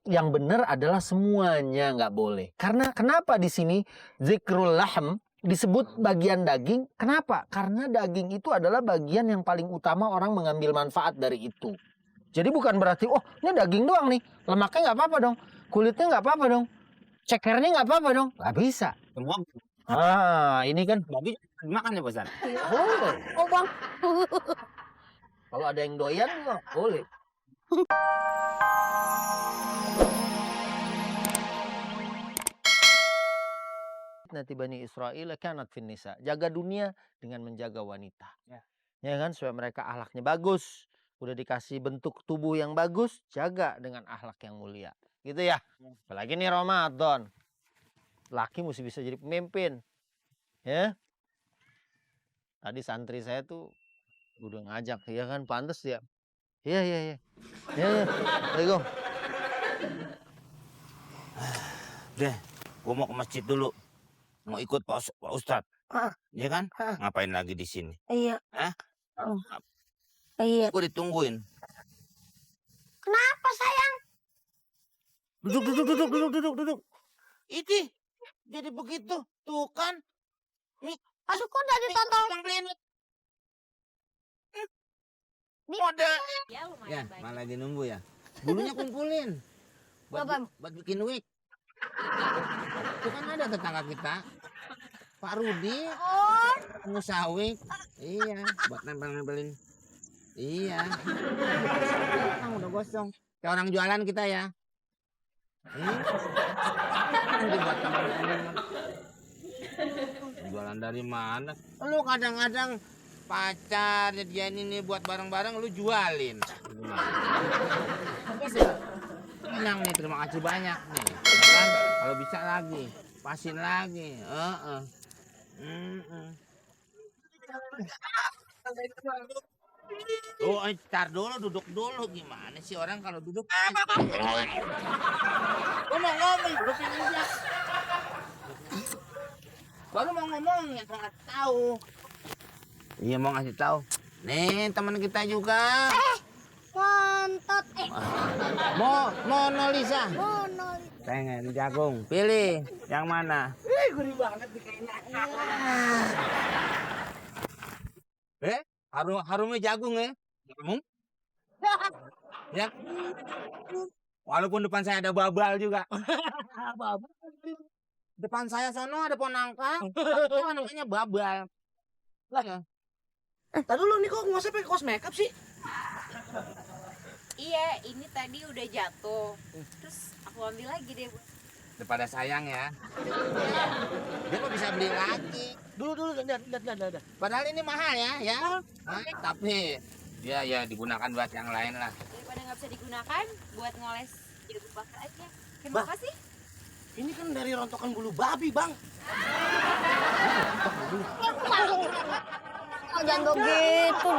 yang benar adalah semuanya nggak boleh. Karena kenapa di sini zikrul lahm disebut bagian daging? Kenapa? Karena daging itu adalah bagian yang paling utama orang mengambil manfaat dari itu. Jadi bukan berarti, oh ini daging doang nih, lemaknya nggak apa-apa dong, kulitnya nggak apa-apa dong, cekernya nggak apa-apa dong, nggak bisa. Semua Ini kan babi dimakan ya, Pak Ustaz? boleh. Oh bang. Kalau ada yang doyan, boleh. Nanti Bani Israel kanat fin nisa. Jaga dunia dengan menjaga wanita. Ya kan, supaya mereka akhlaknya bagus. Udah dikasih bentuk tubuh yang bagus, jaga dengan akhlak yang mulia. Gitu ya. Apalagi nih Ramadan. Laki mesti bisa jadi pemimpin. Ya. Tadi santri saya tuh udah ngajak, ya kan, pantas ya. Iya. Ya. Assalamualaikum. Udah, gua mau ke masjid dulu. Mau ikut Pak Ustadz. Iya kan? Ngapain lagi di sini? Iya. Hah? Iya. Gua ditungguin. Kenapa sayang? Duduk. Itu jadi begitu. Tuh kan. Masuk kok dari tonton. Mode. Ya, malah lagi nunggu ya. Bulunya kumpulin. Buat bikin wig. Itu kan ada tetangga kita. Pak Rudi. Pengusaha wig. Iya, buat nempel-nempelin. Iya. Sekarang udah gosong. Kayak orang jualan kita ya. Dibuat nempel-nempelin. Jualan dari mana? Lu kadang-kadang pacar jadian ini buat barang-barang lu jualin. Tenang nih, terima kasih banyak nih. Kan kalau bisa lagi, pasin lagi. Oh, ntar dulu, duduk dulu. Gimana sih orang kalau duduk? Lu mau ngomong, dudukin aja. Baru mau ngomong ya, nggak tahu. Iya, mau ngasih tahu. Nih, teman kita juga. Mantap. Monolisa. Monolisa. Pengen jagung. Pilih yang mana? Gurih banget nih kayaknya. Harumnya jagung ya? Jagung? Ya. Walaupun depan saya ada babal juga. Babal. Depan saya sana ada ponangka. Itu namanya babal. Lah ya. Tadi dulu nih kok nggak pakai kaos makeup sih? Iya, ini tadi udah jatuh. Terus aku ambil lagi deh, Bu. Daripada sayang ya. Dia kok bisa beli lagi. Dulu, lihat. Padahal ini mahal ya. Tapi ya digunakan buat yang lain lah. Daripada nggak bisa digunakan, buat ngoles jagung bakar aja. Kenapa sih? Ini kan dari rontokan bulu babi, Bang. Oh, jangan begitu.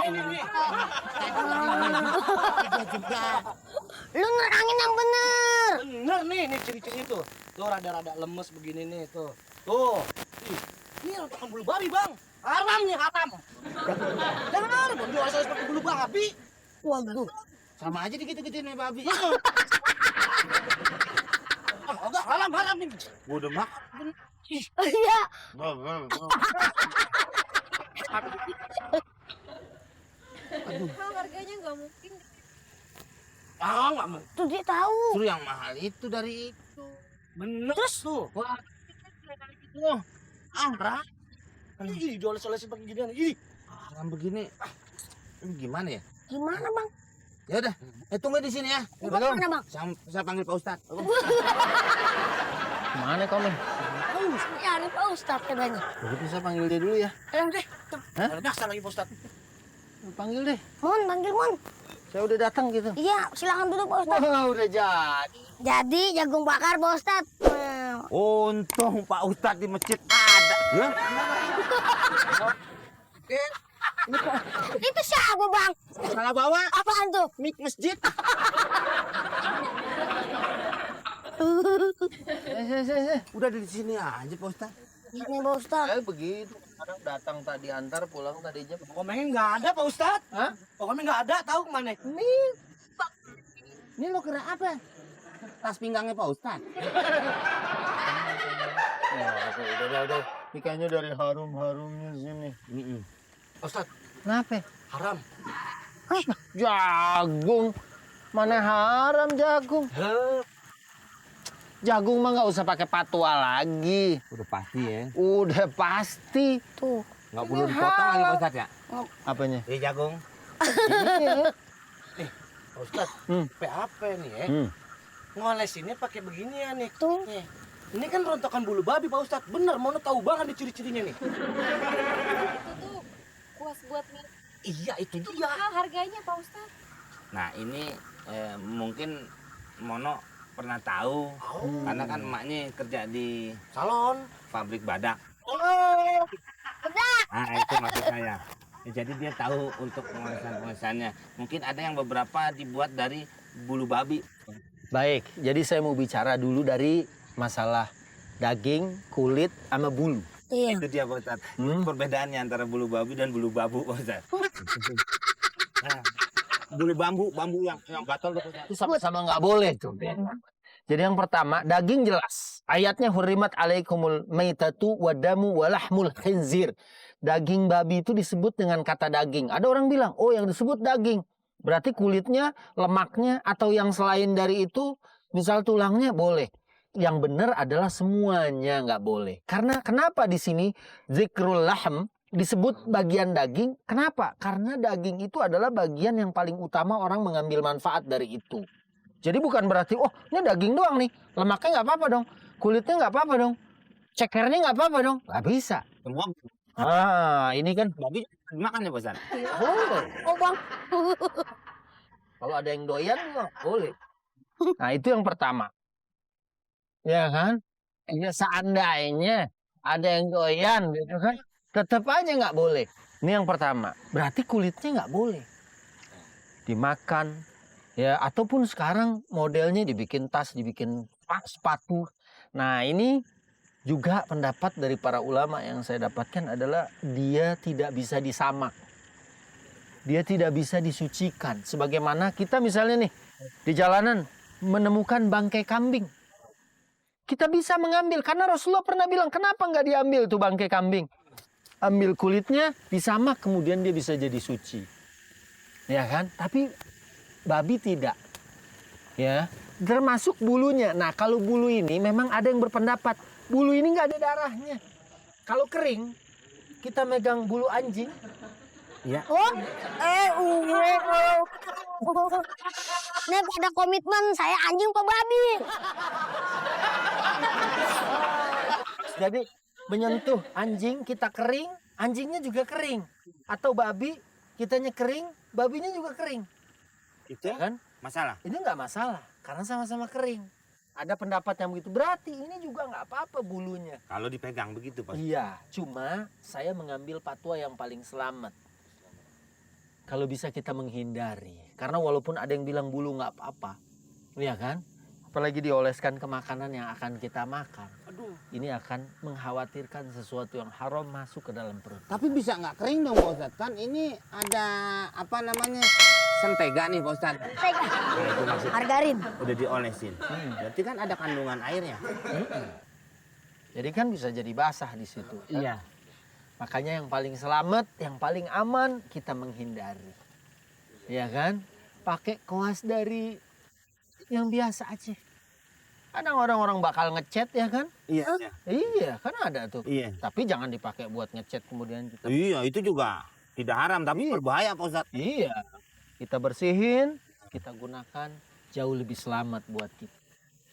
Lu nerangin yang bener. Bener nih ciri-ciri tuh. Tuh rada-rada lemes begini nih tuh. Tuh. Ini rontokan bulu babi, Bang. Haram nih, haram. Jangan jual saya seperti bulu babi. Waduh. Sama aja dikit-kitin nih babi. Enggak, haram nih. Gua udah makan. Iya. Kalau harganya nggak mungkin. Nggak mau. Tuh dia tahu. Justru yang mahal itu dari itu. Bener. Terus tuh. Wah, Wah, haram. Ih, jual-jual seperti gini. Ih, haram begini. Ini gimana ya? gimana, Bang? Ya udah, tunggu di sini ya. Gimana, Bang? Saya panggil Pak Ustadz. Kemana kau, Men? Nyari Pak Ustadz katanya. Begitu saya panggil dia dulu ya. Deh. Hah? Dasar lagi Pak Ustadz. Panggil deh. Panggil Mon. Saya udah datang gitu. Iya, silakan duduk Pak Ustadz. Wah, udah jadi. Jadi jagung bakar Pak Ustadz. Untung Pak Ustadz di masjid ada. Ya? Itu siapa, Bang? Salah bawa. Apaan tuh? Mik masjid. Udah di sini aja Pak Ustadz. Ini Pak Ustadz. Begitu. Kadang datang tadi antar, pulang tadi jam. Pokoknya nggak ada Pak Ustadz. Hah? Pokoknya nggak ada, tahu kemana? Ini lo kira apa? tas pinggangnya Pak Ustadz. Udah. Ini kayaknya dari harum-harumnya sini. Ustaz, Kenapa? haram. Jagung. Mana haram jagung? Jagung mah nggak usah pakai patwa lagi. Udah pasti ya. Udah pasti. Tuh. Nggak perlu dipotong lagi Pak Ustadz ya. Apanya? Ini jagung. Iya. Ustaz, PAP nih ya. Ngolesinnya pakai beginian nih. Tuh. Nih. Ini kan rontokan bulu babi Pak Ustaz. Bener, mau tahu banget nih ciri-cirinya nih. Itu tuh kuas buat mie. Iya, itu Itu dia. mahal harganya Pak Ustadz. Nah ini mungkin Mono pernah tahu karena kan emaknya kerja di Salon. pabrik badak. Oh, Nah itu maksud saya. Ya, jadi dia tahu untuk pengolesan-pengolesannya. Mungkin ada yang beberapa dibuat dari bulu babi. Baik, jadi saya mau bicara dulu dari masalah daging, kulit, sama bulu. Iya. Itu dia Pak Ustadz. Perbedaannya antara bulu babi dan bulu babu Pak Ustadz. Nah, bulu bambu yang gatal tuh Pak Ustadz. Itu sama-sama nggak boleh tuh. Jadi yang pertama, daging jelas. Ayatnya hurrimat alaikumul maitatu wadamu walahmul khinzir. Daging babi itu disebut dengan kata daging. Ada orang bilang, oh yang disebut daging. Berarti kulitnya, lemaknya, atau yang selain dari itu, misal tulangnya boleh. Yang benar adalah semuanya nggak boleh. Karena kenapa di sini zikrul lahm disebut bagian daging? Kenapa? Karena daging itu adalah bagian yang paling utama orang mengambil manfaat dari itu. Jadi bukan berarti, oh ini daging doang nih, lemaknya nggak apa-apa dong, kulitnya nggak apa-apa dong, cekernya nggak apa-apa dong, nggak bisa. Semua Ini kan babi dimakan ya Pak Ustadz. boleh. Oh bang. Kalau ada yang doyan juga boleh. Nah itu yang pertama. Ya kan? Ya seandainya ada yang doyan gitu kan, tetap aja nggak boleh. Ini yang pertama. Berarti kulitnya nggak boleh dimakan. Ya, ataupun sekarang modelnya dibikin tas, dibikin sepatu. Nah, ini juga pendapat dari para ulama yang saya dapatkan adalah dia tidak bisa disamak. Dia tidak bisa disucikan. Sebagaimana kita misalnya nih, di jalanan menemukan bangkai kambing. Kita bisa mengambil, karena Rasulullah pernah bilang, kenapa nggak diambil tuh bangkai kambing? Ambil kulitnya, disamak, kemudian dia bisa jadi suci. Ya kan? Tapi babi tidak, ya, termasuk bulunya. Nah, kalau bulu ini memang ada yang berpendapat bulu ini nggak ada darahnya. Kalau kering, kita megang bulu anjing, Iya. Oh. Ini ada komitmen saya anjing apa babi. jadi menyentuh anjing kita kering, anjingnya juga kering. Atau babi, kitanya kering, babinya juga kering. Itu Kan? masalah. Ini nggak masalah, karena sama-sama kering. Ada pendapat yang begitu, berarti ini juga nggak apa-apa bulunya. Kalau dipegang begitu Pak. Iya, cuma saya mengambil fatwa yang paling selamat. Kalau bisa kita menghindari. Karena walaupun ada yang bilang bulu nggak apa-apa. Iya kan? Apalagi dioleskan ke makanan yang akan kita makan. aduh. Ini akan mengkhawatirkan sesuatu yang haram masuk ke dalam perut. Tapi bisa nggak kering dong Pak Ustadz? Kan ini ada apa namanya sentega nih Pak Ustadz. Tega. Nah, itu maksud Margarin. udah diolesin. Berarti kan ada kandungan airnya. Jadi kan bisa jadi basah di situ. kan? Iya. Makanya yang paling selamat, yang paling aman kita menghindari. Ya kan? Pakai koas dari yang biasa aja. Kadang orang-orang bakal ngechat ya kan? Iya. Iya, kan ada tuh. Iya. Tapi jangan dipakai buat ngechat kemudian kita. Iya, itu juga tidak haram tapi berbahaya Pak Ustadz. Iya. Kita bersihin, kita gunakan jauh lebih selamat buat kita.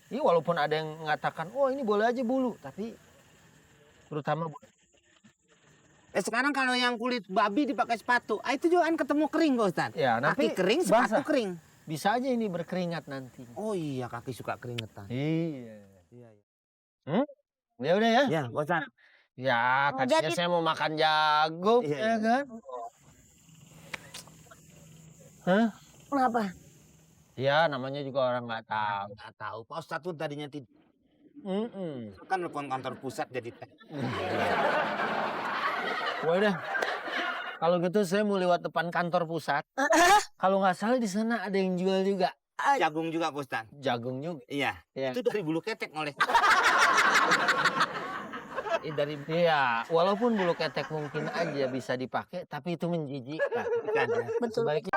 Ini walaupun ada yang mengatakan, "Oh, ini boleh aja bulu," tapi terutama Sekarang kalau yang kulit babi dipakai sepatu, itu juga kan ketemu kering Pak Ustadz. ya Kaki nanti kering, sepatu basah. kering. Bisa aja ini berkeringat nanti. Oh iya, kaki suka keringetan. Iya. Iya. Ya udah ya. Ya, Pak Ustadz. Ya, tadinya jadi- saya mau makan jagung, Iya, ya iya. kan? Hah? Kenapa? Ya, namanya juga orang nggak tahu. Nggak tahu. Pak Ustadz tuh tadinya Mm-mm. kan telepon kantor pusat jadi Udah. Kalau gitu saya mau lewat depan kantor pusat. Kalau nggak salah di sana ada yang jual juga Jagung juga Pak Ustadz. Jagung juga. Iya. Iya. Itu dari bulu ketek ngoles. Dari walaupun bulu ketek mungkin aja bisa dipakai, tapi itu menjijikkan. Kan, ya. Betul. Sebaliknya